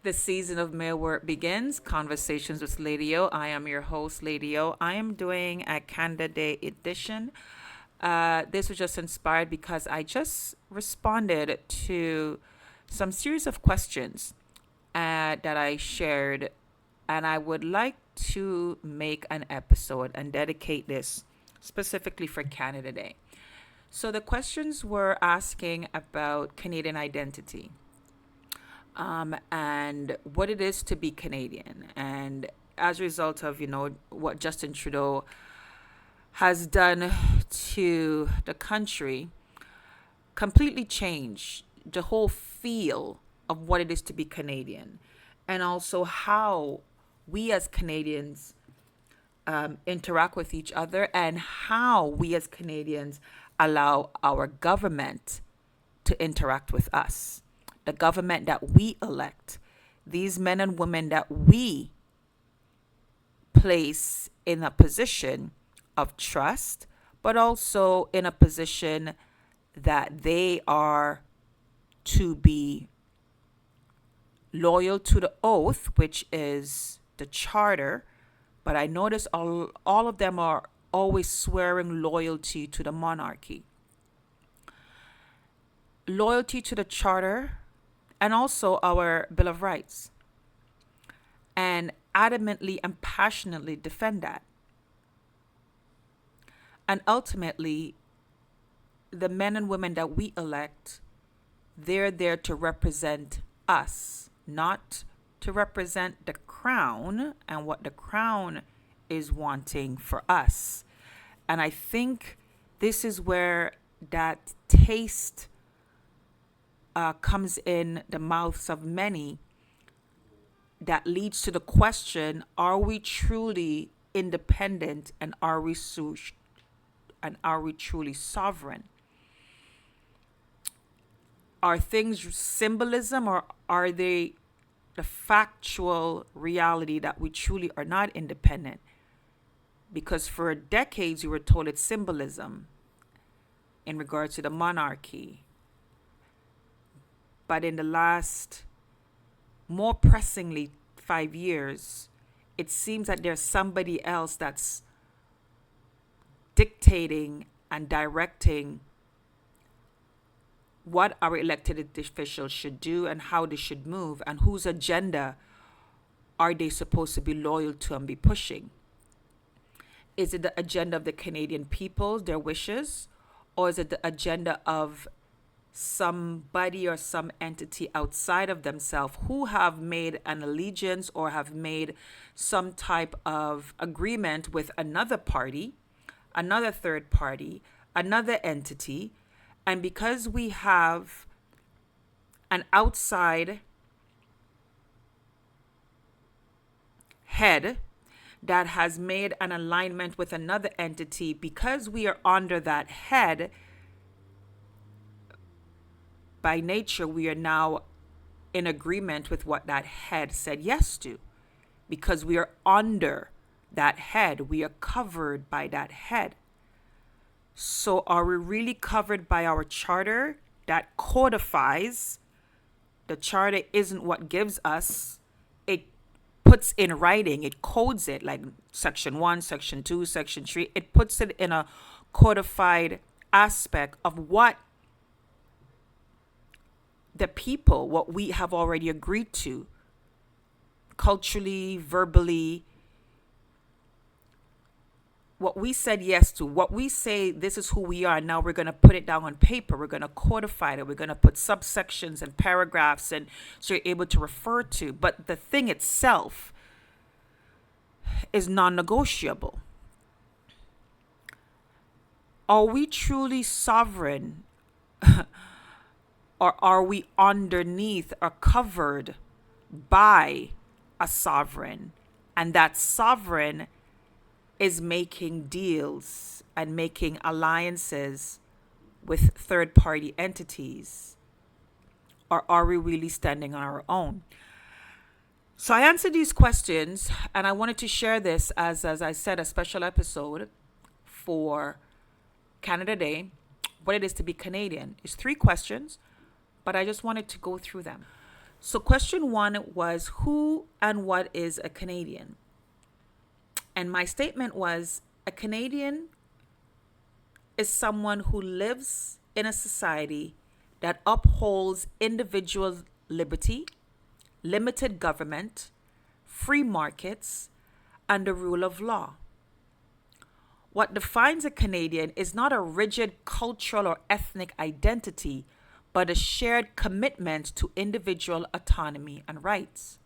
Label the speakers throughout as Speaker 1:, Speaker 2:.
Speaker 1: The season of May where it begins. Conversations with Lady O. I am your host, Lady O. I am doing a Canada Day edition. This was just inspired because I just responded to some series of questions that I shared, and I would like to make an episode and dedicate this specifically for Canada Day. So the questions were asking about Canadian identity, and what it is to be Canadian. And as a result of, what Justin Trudeau has done to the country, completely changed the whole feel of what it is to be Canadian. And also how we as Canadians interact with each other, and how we as Canadians allow our government to interact with us. The government that we elect, these men and women that we place in a position of trust, but also in a position that they are to be loyal to the oath, which is the charter. But I notice all of them are always swearing loyalty to the monarchy, loyalty to the charter, and also our Bill of Rights, and adamantly and passionately defend that. And ultimately, the men and women that we elect, they're there to represent us, not to represent the crown and what the crown is wanting for us. And I think this is where that taste comes in the mouths of many, that leads to the question: are we truly independent, and are we truly sovereign? Are things symbolism, or are they the factual reality that we truly are not independent? Because for decades we were told it's symbolism in regards to the monarchy. But in the last, more pressingly, 5 years, it seems that there's somebody else that's dictating and directing what our elected officials should do and how they should move, and whose agenda are they supposed to be loyal to and be pushing. Is it the agenda of the Canadian people, their wishes, or is it the agenda of somebody or some entity outside of themselves who have made an allegiance or have made some type of agreement with another party, another third party, another entity? And because we have an outside head that has made an alignment with another entity, because we are under that head, by nature, we are now in agreement with what that head said yes to. Because we are under that head, we are covered by that head. So are we really covered by our charter that codifies? The charter isn't what gives us, it puts in writing, it codes it, like section 1, section 2, section 3. It puts it in a codified aspect of what the people, what we have already agreed to, culturally, verbally, what we said yes to, what we say, this is who we are. Now we're going to put it down on paper. We're going to codify it. We're going to put subsections and paragraphs, and so you're able to refer to. But the thing itself is non-negotiable. Are we truly sovereign, or are we underneath or covered by a sovereign? And that sovereign is making deals and making alliances with third party entities? Or are we really standing on our own? So I answered these questions, and I wanted to share this as I said, a special episode for Canada Day, what it is to be Canadian. It's 3 questions, but I just wanted to go through them. So, question one was, who and what is a Canadian? And my statement was, a Canadian is someone who lives in a society that upholds individual liberty, limited government, free markets, and the rule of law. What defines a Canadian is not a rigid cultural or ethnic identity, but a shared commitment to individual autonomy and rights.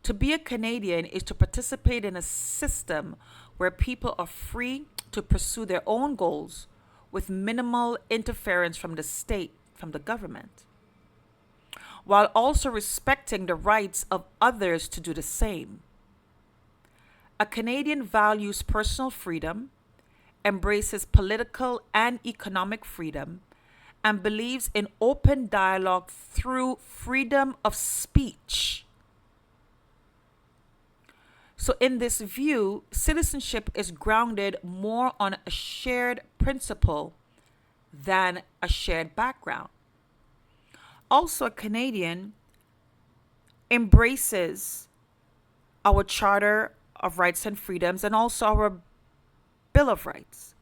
Speaker 1: To be a Canadian is to participate in a system where people are free to pursue their own goals with minimal interference from the state, from the government, while also respecting the rights of others to do the same. A Canadian values personal freedom, embraces political and economic freedom, and believes in open dialogue through freedom of speech. So, in this view, citizenship is grounded more on a shared principle than a shared background. Also, a Canadian embraces our Charter of Rights and Freedoms and also our Bill of Rights.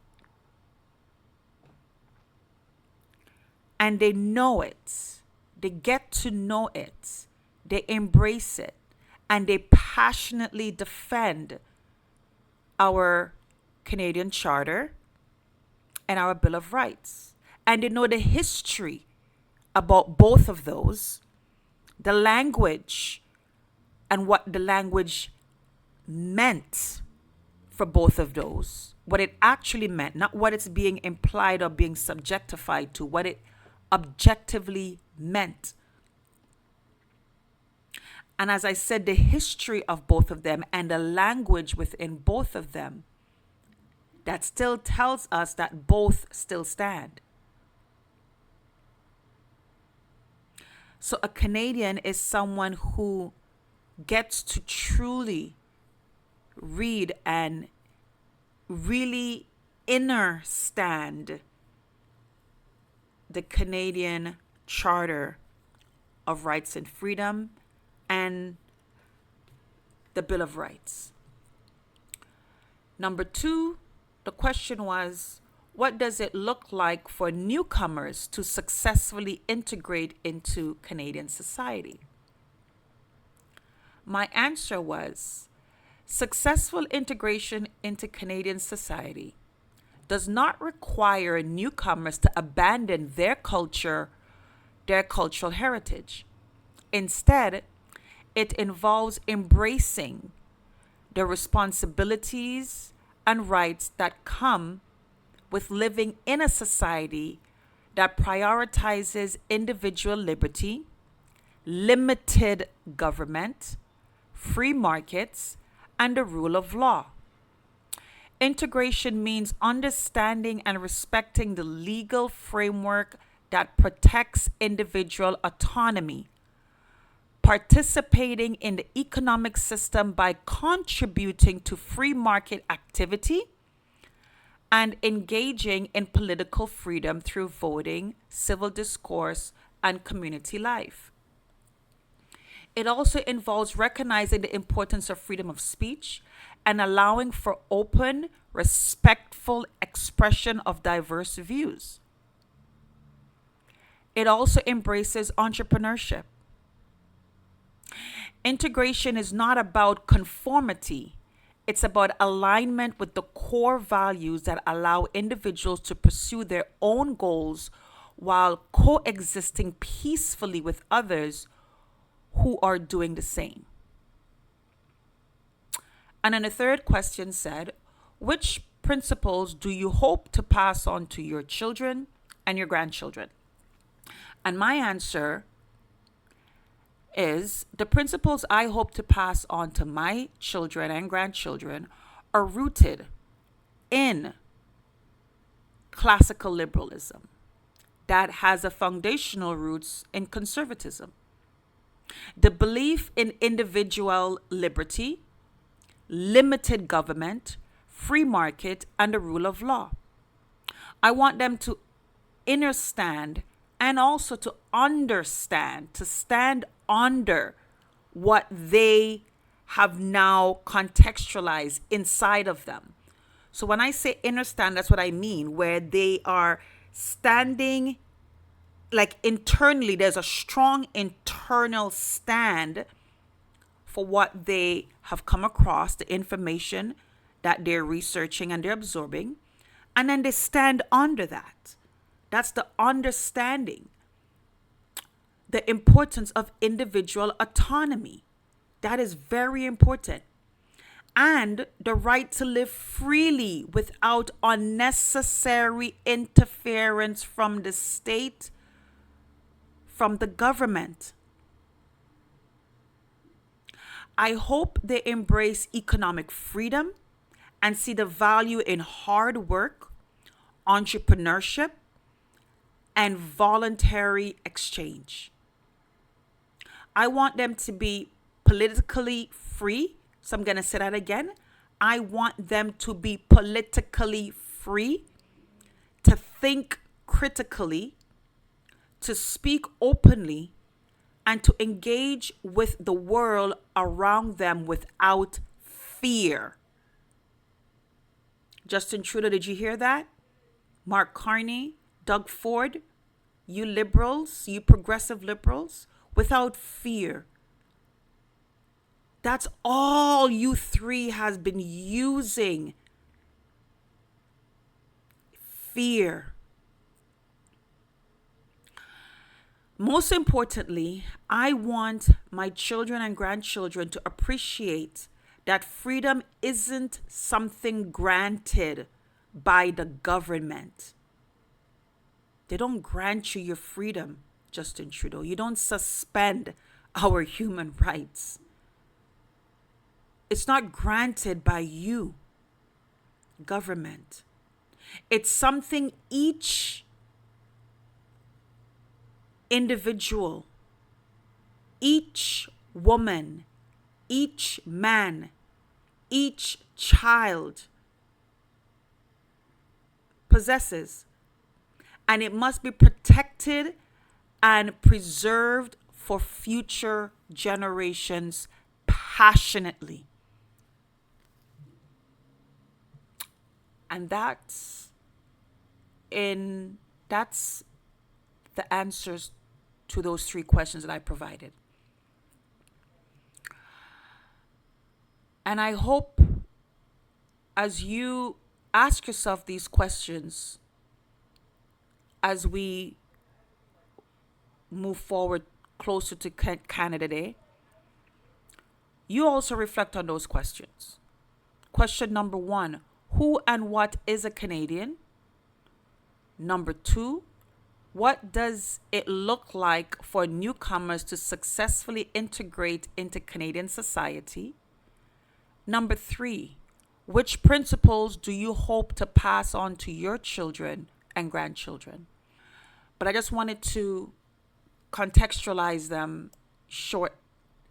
Speaker 1: And they know it, they get to know it, they embrace it, and they passionately defend our Canadian Charter and our Bill of Rights. And they know the history about both of those, the language, and what the language meant for both of those, what it actually meant, not what it's being implied or being subjectified to, what it objectively meant. And as I said, the history of both of them and the language within both of them, that still tells us that both still stand. So a Canadian is someone who gets to truly read and really understand the Canadian Charter of Rights and Freedom and the Bill of Rights. Number two, the question was, what does it look like for newcomers to successfully integrate into Canadian society? My answer was, successful integration into Canadian society does not require newcomers to abandon their culture, their cultural heritage. Instead, it involves embracing the responsibilities and rights that come with living in a society that prioritizes individual liberty, limited government, free markets, and the rule of law. Integration means understanding and respecting the legal framework that protects individual autonomy, participating in the economic system by contributing to free market activity, and engaging in political freedom through voting, civil discourse, and community life. It also involves recognizing the importance of freedom of speech and allowing for open, respectful expression of diverse views. It also embraces entrepreneurship. Integration is not about conformity. It's about alignment with the core values that allow individuals to pursue their own goals while coexisting peacefully with others who are doing the same. And then the third question said, which principles do you hope to pass on to your children and your grandchildren? And my answer is, the principles I hope to pass on to my children and grandchildren are rooted in classical liberalism that has a foundational roots in conservatism. The belief in individual liberty, limited government, free market, and the rule of law. I want them to understand and also to understand, to stand under what they have now contextualized inside of them. So when I say inner stand, that's what I mean, where they are standing like internally, there's a strong internal stand for what they have come across, the information that they're researching and they're absorbing, and then they stand under that. That's the understanding. The importance of individual autonomy. That is very important. And the right to live freely without unnecessary interference from the state, from the government. I hope they embrace economic freedom and see the value in hard work, entrepreneurship, and voluntary exchange. I want them to be politically free. So I'm going to say that again. I want them to be politically free, to think critically, to speak openly, and to engage with the world around them without fear. Justin Trudeau, did you hear that? Mark Carney, Doug Ford, you liberals, you progressive liberals, without fear. That's all you three has been using. Fear. Most importantly, I want my children and grandchildren to appreciate that freedom isn't something granted by the government. They don't grant you your freedom, Justin Trudeau. You don't suspend our human rights. It's not granted by you, government. It's something each individual, each woman, each man, each child possesses. And it must be protected and preserved for future generations passionately. And that's the answers to those three questions that I provided. And I hope as you ask yourself these questions, as we move forward closer to Canada Day, you also reflect on those questions. Question number 1, who and what is a Canadian? Number 2, what does it look like for newcomers to successfully integrate into Canadian society? Number 3, which principles do you hope to pass on to your children and grandchildren? But I just wanted to contextualize them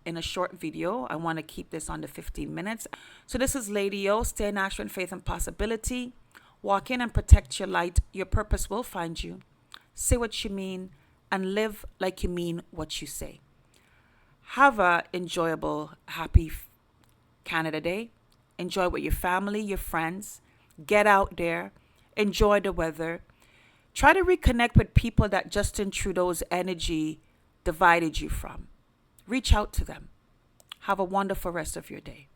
Speaker 1: in a short video. I want to keep this under 15 minutes. So this is Lady O, stay in action, faith, and possibility. Walk in and protect your light. Your purpose will find you. Say what you mean and live like you mean what you say. Have a enjoyable, happy Canada Day. Enjoy with your family, your friends. Get out there. Enjoy the weather. Try to reconnect with people that Justin Trudeau's energy divided you from. Reach out to them. Have a wonderful rest of your day.